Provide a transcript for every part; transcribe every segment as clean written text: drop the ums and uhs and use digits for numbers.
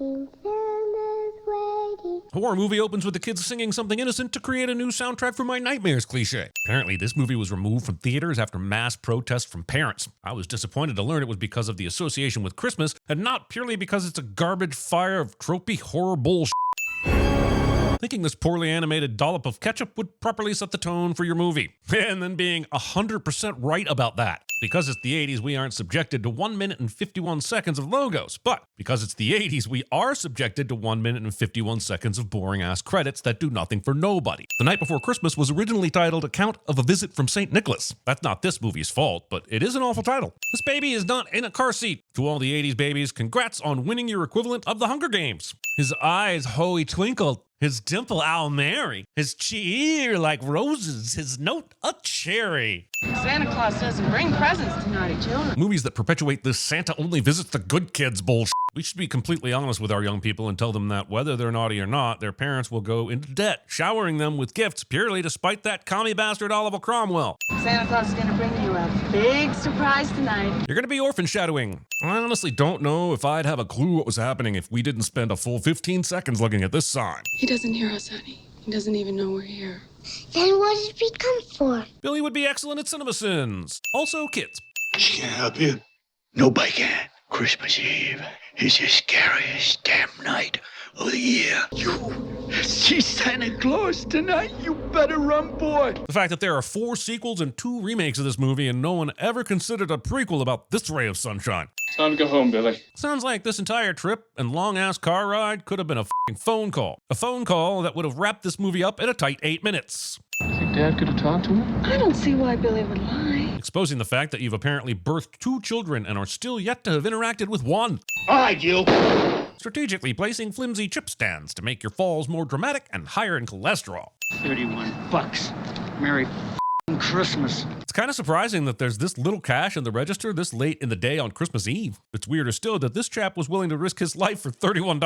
washing, Santa's waiting. Horror movie opens with the kids singing something innocent to create a new soundtrack for My Nightmares cliche. Apparently, this movie was removed from theaters after mass protests from parents. I was disappointed to learn it was because of the association with Christmas and not purely because it's a garbage fire of tropey horror bullshit. Thinking this poorly animated dollop of ketchup would properly set the tone for your movie. And then being 100% right about that. Because it's the 80s, we aren't subjected to 1 minute and 51 seconds of logos. But because it's the 80s, we are subjected to 1 minute and 51 seconds of boring-ass credits that do nothing for nobody. The Night Before Christmas was originally titled Account of a Visit from St. Nicholas. That's not this movie's fault, but it is an awful title. This baby is not in a car seat. To all the 80s babies, congrats on winning your equivalent of the Hunger Games. His eyes hoey twinkled. His dimple owl Mary, his cheer like roses, his note a cherry. Santa Claus doesn't bring presents to naughty children. Movies that perpetuate this Santa only visits the good kids bullshit. We should be completely honest with our young people and tell them that whether they're naughty or not, their parents will go into debt, showering them with gifts purely to spite that commie bastard Oliver Cromwell. Santa Claus is gonna bring you a big surprise tonight. You're gonna be orphan shadowing. I honestly don't know if I'd have a clue what was happening if we didn't spend a full 15 seconds looking at this sign. He doesn't hear us, honey. He doesn't even know we're here. Then what did we come for? Billy would be excellent at CinemaSins. Also, kids. She can't help you. Nobody can. Christmas Eve is the scariest damn night of the year. You see Santa Claus tonight? You better run, boy. The fact that there are 4 sequels and 2 remakes of this movie and no one ever considered a prequel about this ray of sunshine. Time to go home, Billy. Sounds like this entire trip and long-ass car ride could have been a f***ing phone call. A phone call that would have wrapped this movie up in a tight 8 minutes. Think Dad could have talked to him? I don't see why Billy would lie. Exposing the fact that you've apparently birthed 2 children and are still yet to have interacted with one. All right, you. Strategically placing flimsy chip stands to make your falls more dramatic and higher in cholesterol. $31. Merry f***ing Christmas. It's kind of surprising that there's this little cash in the register this late in the day on Christmas Eve. It's weirder still that this chap was willing to risk his life for $31.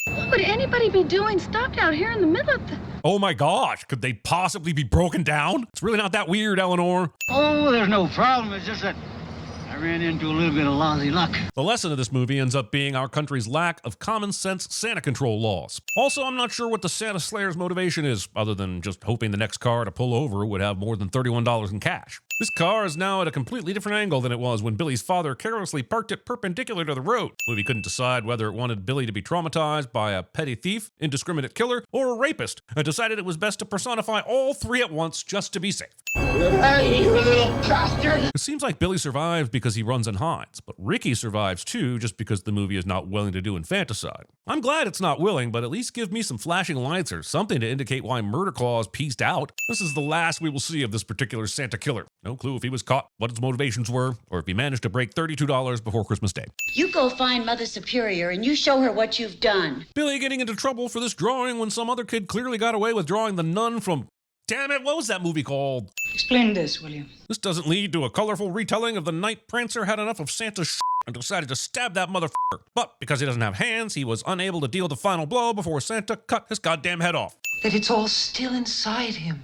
What would anybody be doing stuck out here in the middle of the... Oh my gosh, could they possibly be broken down? It's really not that weird, Eleanor. Oh, there's no problem. It's just that I ran into a little bit of lousy luck. The lesson of this movie ends up being our country's lack of common sense Santa control laws. Also, I'm not sure what the Santa Slayer's motivation is, other than just hoping the next car to pull over would have more than $31 in cash. This car is now at a completely different angle than it was when Billy's father carelessly parked it perpendicular to the road. The movie couldn't decide whether it wanted Billy to be traumatized by a petty thief, indiscriminate killer, or a rapist, and decided it was best to personify all 3 at once just to be safe. Hey, you little bastard. It seems like Billy survives because he runs and hides, but Ricky survives too just because the movie is not willing to do infanticide. I'm glad it's not willing, but at least give me some flashing lights or something to indicate why Murder Claus pieced out. This is the last we will see of this particular Santa killer. No clue if he was caught, what his motivations were, or if he managed to break $32 before Christmas Day. You go find Mother Superior and you show her what you've done. Billy getting into trouble for this drawing when some other kid clearly got away with drawing the nun from... Damn it, what was that movie called? Explain this, William. This doesn't lead to a colorful retelling of the night Prancer had enough of Santa's shit and decided to stab that motherfucker. But because he doesn't have hands, he was unable to deal the final blow before Santa cut his goddamn head off. That it's all still inside him.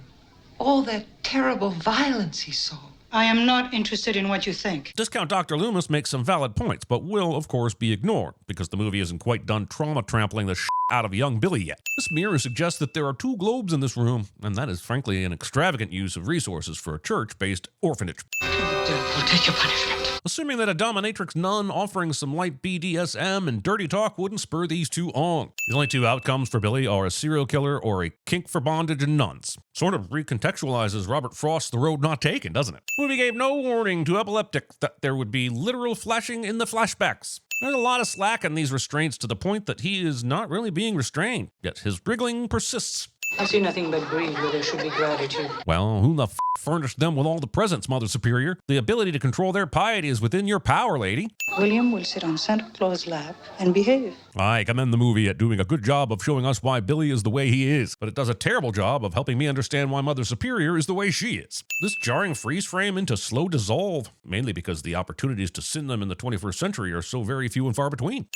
All that terrible violence he saw. I am not interested in what you think. Discount Dr. Loomis makes some valid points, but will, of course, be ignored, because the movie isn't quite done trauma-trampling the shit out of young Billy yet. This mirror suggests that there are 2 globes in this room, and that is frankly an extravagant use of resources for a church-based orphanage. We'll take your punishment. Assuming that a dominatrix nun offering some light BDSM and dirty talk wouldn't spur these 2 on. The only 2 outcomes for Billy are a serial killer or a kink for bondage and nuns. Sort of recontextualizes Robert Frost's The Road Not Taken, doesn't it? The movie gave no warning to epileptics that there would be literal flashing in the flashbacks. There's a lot of slack in these restraints to the point that he is not really being restrained, yet his wriggling persists. I see nothing but greed where there should be gratitude. Well, who the f furnished them with all the presents, Mother Superior? The ability to control their piety is within your power, lady. William will sit on Santa Claus' lap and behave. I commend the movie at doing a good job of showing us why Billy is the way he is, but it does a terrible job of helping me understand why Mother Superior is the way she is. This jarring freeze frame into slow dissolve, mainly because the opportunities to sin them in the 21st century are so very few and far between.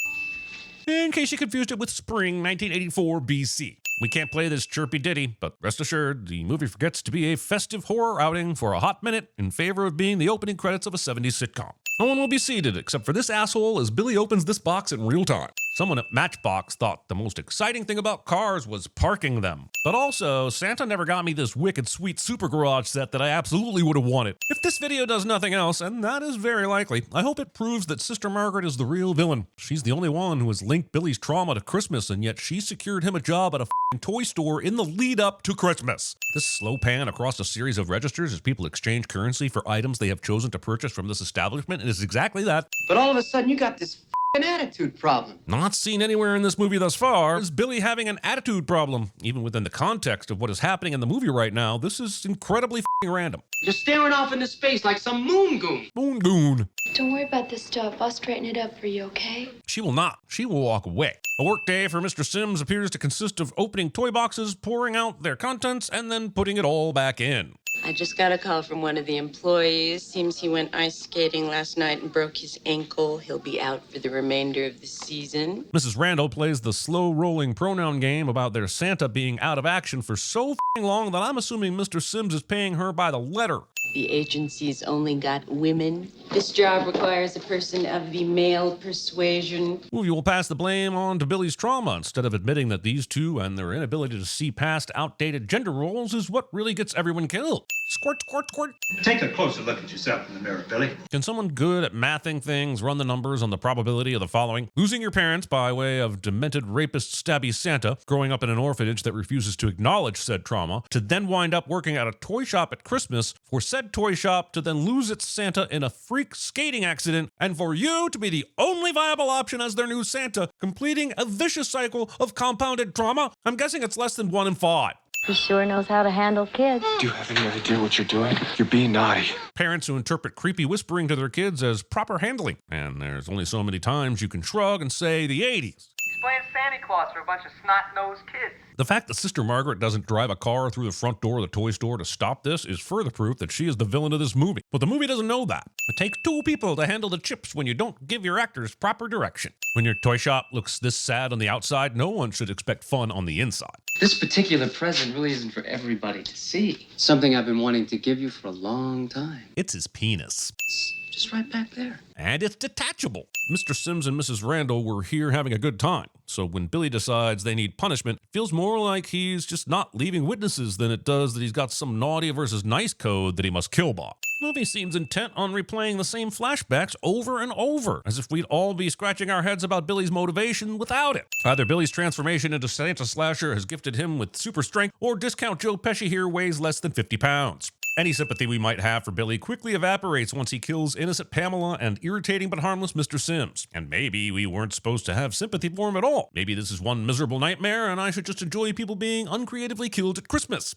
In case you confused it with spring 1984 BC. We can't play this chirpy ditty, but rest assured, the movie forgets to be a festive horror outing for a hot minute in favor of being the opening credits of a 70s sitcom. No one will be seated except for this asshole as Billy opens this box in real time. Someone at Matchbox thought the most exciting thing about cars was parking them. But also, Santa never got me this wicked sweet super garage set that I absolutely would have wanted. If this video does nothing else, and that is very likely, I hope it proves that Sister Margaret is the real villain. She's the only one who has linked Billy's trauma to Christmas, and yet she secured him a job at a f***ing toy store in the lead up to Christmas. This slow pan across a series of registers as people exchange currency for items they have chosen to purchase from this establishment is exactly that. But all of a sudden you got this an attitude problem. Not seen anywhere in this movie thus far is Billy having an attitude problem. Even within the context of what is happening in the movie right now, this is incredibly f***ing random. You're staring off into space like some moon goon. Moon goon. Don't worry about this stuff. I'll straighten it up for you, okay? She will not. She will walk away. A workday for Mr. Sims appears to consist of opening toy boxes, pouring out their contents, and then putting it all back in. I just got a call from one of the employees. Seems he went ice skating last night and broke his ankle. He'll be out for the remainder of the season. Mrs. Randall plays the slow-rolling pronoun game about their Santa being out of action for so f***ing long that I'm assuming Mr. Sims is paying her by the letter. The agency's only got women. This job requires a person of the male persuasion. Movie will pass the blame on to Billy's trauma instead of admitting that these two and their inability to see past outdated gender roles is what really gets everyone killed. Squirt, squirt, squirt. Take a closer look at yourself in the mirror, Billy. Can someone good at mathing things run the numbers on the probability of the following? Losing your parents by way of demented rapist stabby Santa, growing up in an orphanage that refuses to acknowledge said trauma, to then wind up working at a toy shop at Christmas, for said toy shop to then lose its Santa in a freak skating accident, and for you to be the only viable option as their new Santa, completing a vicious cycle of compounded trauma. I'm guessing it's less than 1 in 5. He sure knows how to handle kids. Do you have any idea what you're doing? You're being naughty. Parents who interpret creepy whispering to their kids as proper handling. And there's only so many times you can shrug and say the 80s. He's playing Santa Claus for a bunch of snot-nosed kids. The fact that Sister Margaret doesn't drive a car through the front door of the toy store to stop this is further proof that she is the villain of this movie. But the movie doesn't know that. It takes 2 people to handle the chips when you don't give your actors proper direction. When your toy shop looks this sad on the outside, no one should expect fun on the inside. This particular present really isn't for everybody to see. Something I've been wanting to give you for a long time. It's his penis. It's just right back there. And it's detachable. Mr. Sims and Mrs. Randall were here having a good time. So when Billy decides they need punishment, it feels more like he's just not leaving witnesses than it does that he's got some naughty versus nice code that he must kill by. The movie seems intent on replaying the same flashbacks over and over, as if we'd all be scratching our heads about Billy's motivation without it. Either Billy's transformation into Santa Slasher has gifted him with super strength, or Discount Joe Pesci here weighs less than 50 pounds. Any sympathy we might have for Billy quickly evaporates once he kills innocent Pamela and irritating but harmless Mr. Sims. And maybe we weren't supposed to have sympathy for him at all. Maybe this is one miserable nightmare and I should just enjoy people being uncreatively killed at Christmas.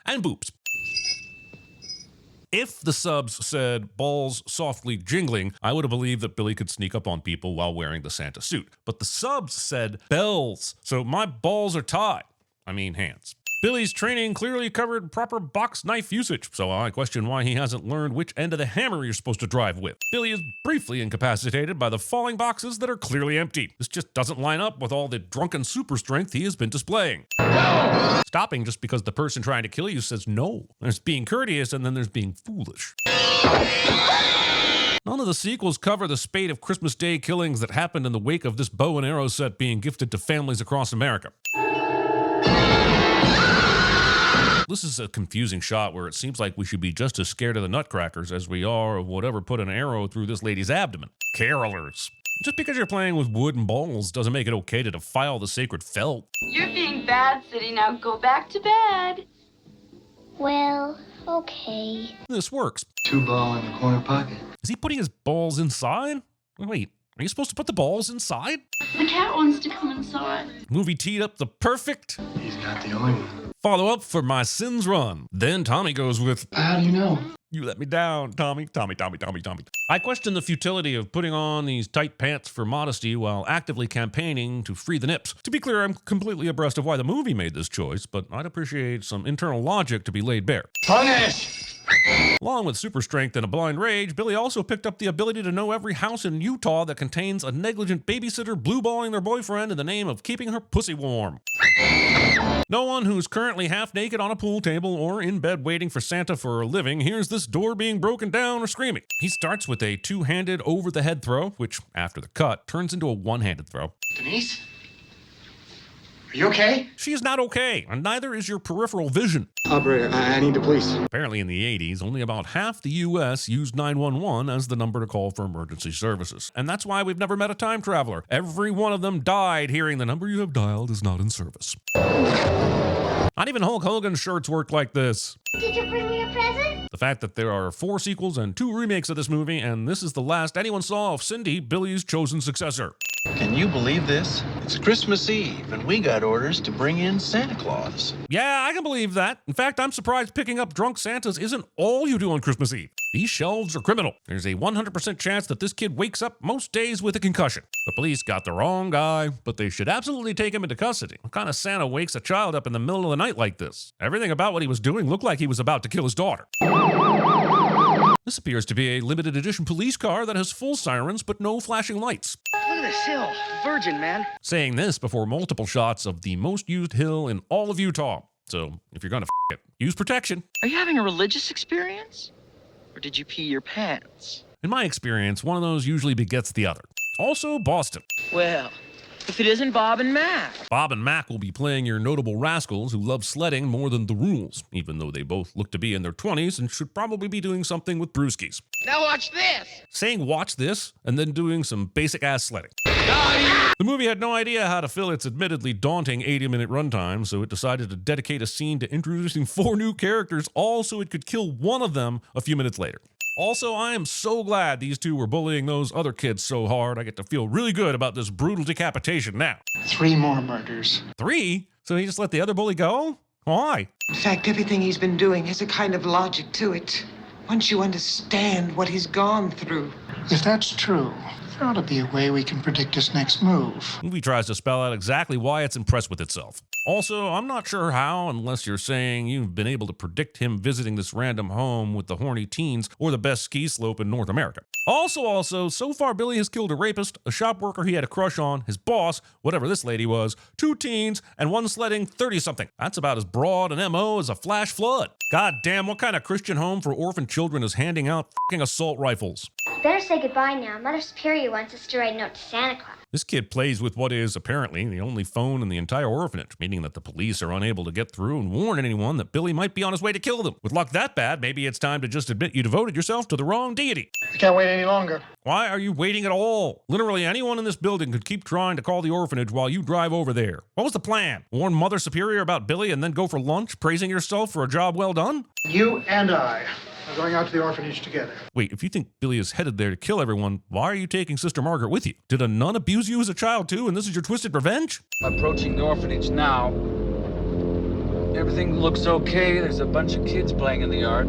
And boobs. If the subs said balls softly jingling, I would have believed that Billy could sneak up on people while wearing the Santa suit. But the subs said bells, so my balls are tied. I mean hands. Billy's training clearly covered proper box knife usage, so I question why he hasn't learned which end of the hammer you're supposed to drive with. Billy is briefly incapacitated by the falling boxes that are clearly empty. This just doesn't line up with all the drunken super strength he has been displaying. No! Stopping just because the person trying to kill you says no. There's being courteous and then there's being foolish. None of the sequels cover the spate of Christmas Day killings that happened in the wake of this bow and arrow set being gifted to families across America. This is a confusing shot where it seems like we should be just as scared of the nutcrackers as we are of whatever put an arrow through this lady's abdomen. Carolers. Just because you're playing with wood and balls doesn't make it okay to defile the sacred felt. You're being bad, City. Now go back to bed. Well, okay. This works. 2 ball in the corner pocket. Is he putting his balls inside? Wait, are you supposed to put the balls inside? The cat wants to come inside. Movie teed up the perfect He's not the only one. follow-up for my sins run. Then Tommy goes with, How do you know? "You let me down, Tommy. I question the futility of putting on these tight pants for modesty while actively campaigning to free the nips. To be clear, I'm completely abreast of why the movie made this choice, but I'd appreciate some internal logic to be laid bare. Punish! Along with super strength and a blind rage, Billy also picked up the ability to know every house in Utah that contains a negligent babysitter blueballing their boyfriend in the name of keeping her pussy warm. No one who's currently half naked on a pool table or in bed waiting for Santa for a living hears this door being broken down or screaming. He starts with a two-handed over-the-head throw, which, after the cut, turns into a one-handed throw. Denise? Are you okay? She is not okay, and neither is your peripheral vision. Operator, I need the police. Apparently in the 80s, only about half the U.S. used 911 as the number to call for emergency services. And that's why we've never met a time traveler. Every one of them died hearing the number you have dialed is not in service. Not even Hulk Hogan's shirts work like this. Did you bring me a present? The fact that there are 4 sequels and 2 remakes of this movie, and this is the last anyone saw of Cindy, Billy's chosen successor. Can you believe this? It's Christmas Eve, and we got orders to bring in Santa Claus. Yeah, I can believe that. In fact, I'm surprised picking up drunk Santas isn't all you do on Christmas Eve. These shelves are criminal. There's a 100% chance that this kid wakes up most days with a concussion. The police got the wrong guy, but they should absolutely take him into custody. What kind of Santa wakes a child up in the middle of the night like this? Everything about what he was doing looked like he was about to kill his daughter. This appears to be a limited edition police car that has full sirens but no flashing lights. Look at this hill. Virgin, man. Saying this before multiple shots of the most used hill in all of Utah. So if you're gonna it, use protection. Are you having a religious experience? Or did you pee your pants? In my experience, one of those usually begets the other. Also, Boston. Well, if it isn't Bob and Mac. Bob and Mac will be playing your notable rascals who love sledding more than the rules, even though they both look to be in their 20s and should probably be doing something with brewskis. Now watch this. Saying watch this and then doing some basic-ass sledding. The movie had no idea how to fill its admittedly daunting 80-minute runtime, so it decided to dedicate a scene to introducing 4 new characters, all so it could kill one of them a few minutes later. Also, I am so glad these 2 were bullying those other kids so hard. I get to feel really good about this brutal decapitation now. 3 more murders. 3? So he just let the other bully go? Why? In fact, everything he's been doing has a kind of logic to it. Once you understand what he's gone through. If that's true, there ought to be a way we can predict his next move. The movie tries to spell out exactly why it's impressed with itself. Also, I'm not sure how, unless you're saying you've been able to predict him visiting this random home with the horny teens or the best ski slope in North America. Also, so far Billy has killed a rapist, a shop worker he had a crush on, his boss, whatever this lady was, 2 teens, and 1 sledding 30-something. That's about as broad an MO as a flash flood. God damn, what kind of Christian home for orphan children is handing out f***ing assault rifles? Better say goodbye now. Mother Superior wants us to write a note to Santa Claus. This kid plays with what is, apparently, the only phone in the entire orphanage, meaning that the police are unable to get through and warn anyone that Billy might be on his way to kill them. With luck that bad, maybe it's time to just admit you devoted yourself to the wrong deity. I can't wait any longer. Why are you waiting at all? Literally anyone in this building could keep trying to call the orphanage while you drive over there. What was the plan? Warn Mother Superior about Billy and then go for lunch, praising yourself for a job well done? You and I are going out to the orphanage together. Wait, if you think Billy is headed there to kill everyone, why are you taking Sister Margaret with you? Did a nun abuse you as a child too, and this is your twisted revenge? Approaching the orphanage now. Everything looks okay. There's a bunch of kids playing in the yard.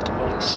Holy s***.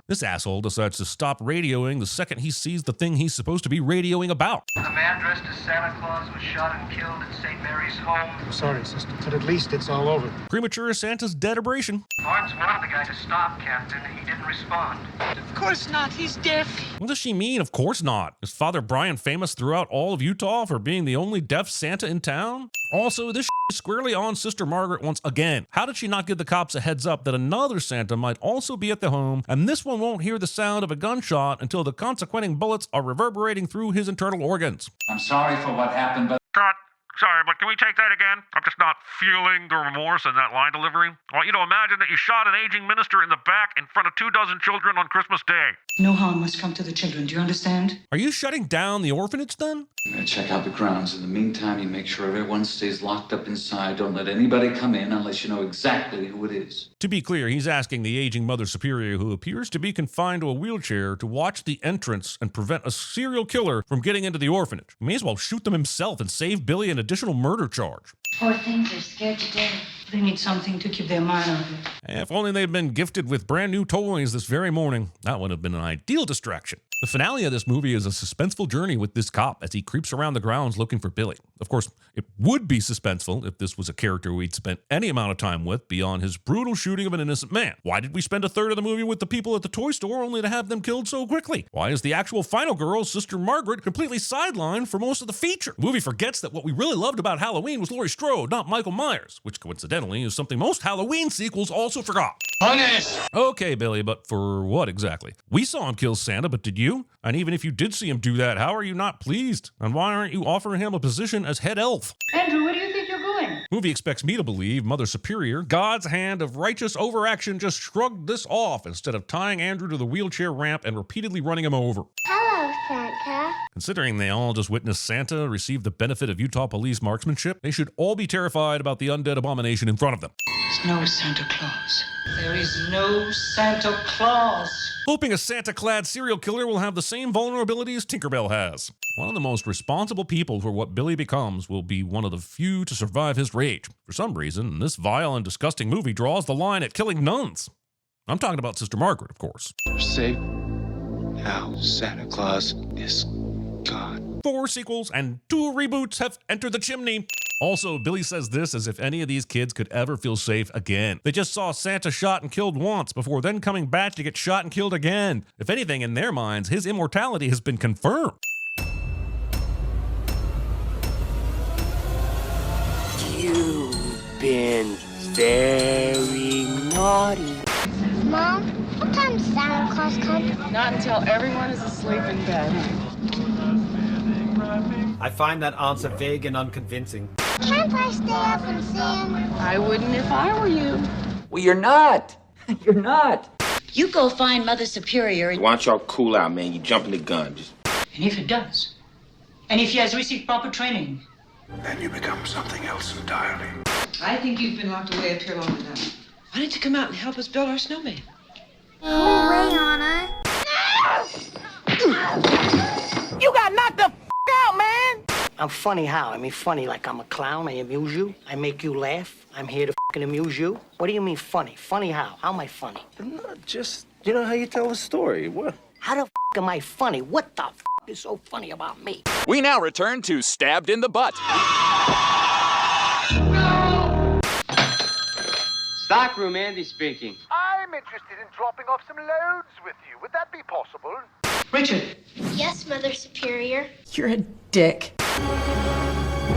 This asshole decides to stop radioing the second he sees the thing he's supposed to be radioing about. A man dressed as Santa Claus was shot and killed at St. Mary's home. I'm sorry, sister, but at least it's all over. Premature Santa's dead-abration. Barnes wanted the guy to stop, Captain. He didn't respond. Of course not. He's deaf. What does she mean? Of course not. Is Father Brian famous throughout all of Utah for being the only deaf Santa in town? Also, this is squarely on Sister Margaret once again. How did she not give the cops a heads up that another Santa might also be at the home, and this one won't hear the sound of a gunshot until the consequenting bullets are reverberating through his internal organs? I'm sorry for what happened, but... Cut. Sorry, but can we take that again? I'm just not feeling the remorse in that line delivery. I want you to imagine that you shot an aging minister in the back in front of 24 children on Christmas Day. No harm must come to the children. Do you understand? Are you shutting down the orphanage then? I'm gonna check out the grounds. In the meantime, you make sure everyone stays locked up inside. Don't let anybody come in unless you know exactly who it is. To be clear, he's asking the aging Mother Superior, who appears to be confined to a wheelchair, to watch the entrance and prevent a serial killer from getting into the orphanage. He may as well shoot them himself and save Billy an additional murder charge. Poor things are scared to death. They need something to keep their mind on it. If only they'd been gifted with brand new toys this very morning, that would have been an ideal distraction. The finale of this movie is a suspenseful journey with this cop as he creeps around the grounds looking for Billy. Of course, it would be suspenseful if this was a character we'd spent any amount of time with beyond his brutal shooting of an innocent man. Why did we spend a third of the movie with the people at the toy store only to have them killed so quickly? Why is the actual final girl, Sister Margaret, completely sidelined for most of the feature? The movie forgets that what we really loved about Halloween was Laurie Strode, not Michael Myers, which coincidentally is something most Halloween sequels also forgot. Punish! Okay, Billy, but for what exactly? We saw him kill Santa, but did you? And even if you did see him do that, how are you not pleased? And why aren't you offering him a position as head elf? Andrew, where do you think you're going? Movie expects me to believe Mother Superior, God's hand of righteous overaction, just shrugged this off instead of tying Andrew to the wheelchair ramp and repeatedly running him over. Hello, Santa. Considering they all just witnessed Santa receive the benefit of Utah police marksmanship, they should all be terrified about the undead abomination in front of them. There's no Santa Claus. There is no Santa Claus. Hoping a Santa-clad serial killer will have the same vulnerabilities Tinkerbell has. One of the most responsible people for what Billy becomes will be one of the few to survive his rage. For some reason, this vile and disgusting movie draws the line at killing nuns. I'm talking about Sister Margaret, of course. We're safe. Now Santa Claus is gone. 4 sequels and 2 reboots have entered the chimney. Also, Billy says this as if any of these kids could ever feel safe again. They just saw Santa shot and killed once before then coming back to get shot and killed again. If anything, in their minds, his immortality has been confirmed. You've been very naughty. Mom, what time does Santa Claus come? Not until everyone is asleep in bed. I find that answer vague and unconvincing. Can't I stay up and see him? I wouldn't if I were you. Well, you're not. You're not. You go find Mother Superior and... Why don't y'all cool out, man? You jumping the gun. Just... And if it does, and if he has received proper training, Then you become something else entirely. I think you've been locked away up here long enough. Why don't you come out and help us build our snowman? No way, Anna. You got knocked the out, man! I'm funny how? I mean funny like I'm a clown, I amuse you, I make you laugh, I'm here to amuse you. What do you mean funny? Funny how? How am I funny? Not just, you know how you tell a story. What? How the am I funny? What the is so funny about me? We now return to Stabbed in the Butt. Stockroom Andy speaking. I'm interested in dropping off some loads with you. Would that be possible? Richard. Yes, Mother Superior. You're a dick.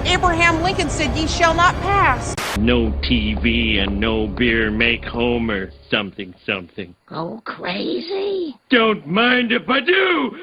Abraham Lincoln said ye shall not pass. No TV and no beer make Homer something something. Go crazy. Don't mind if I do!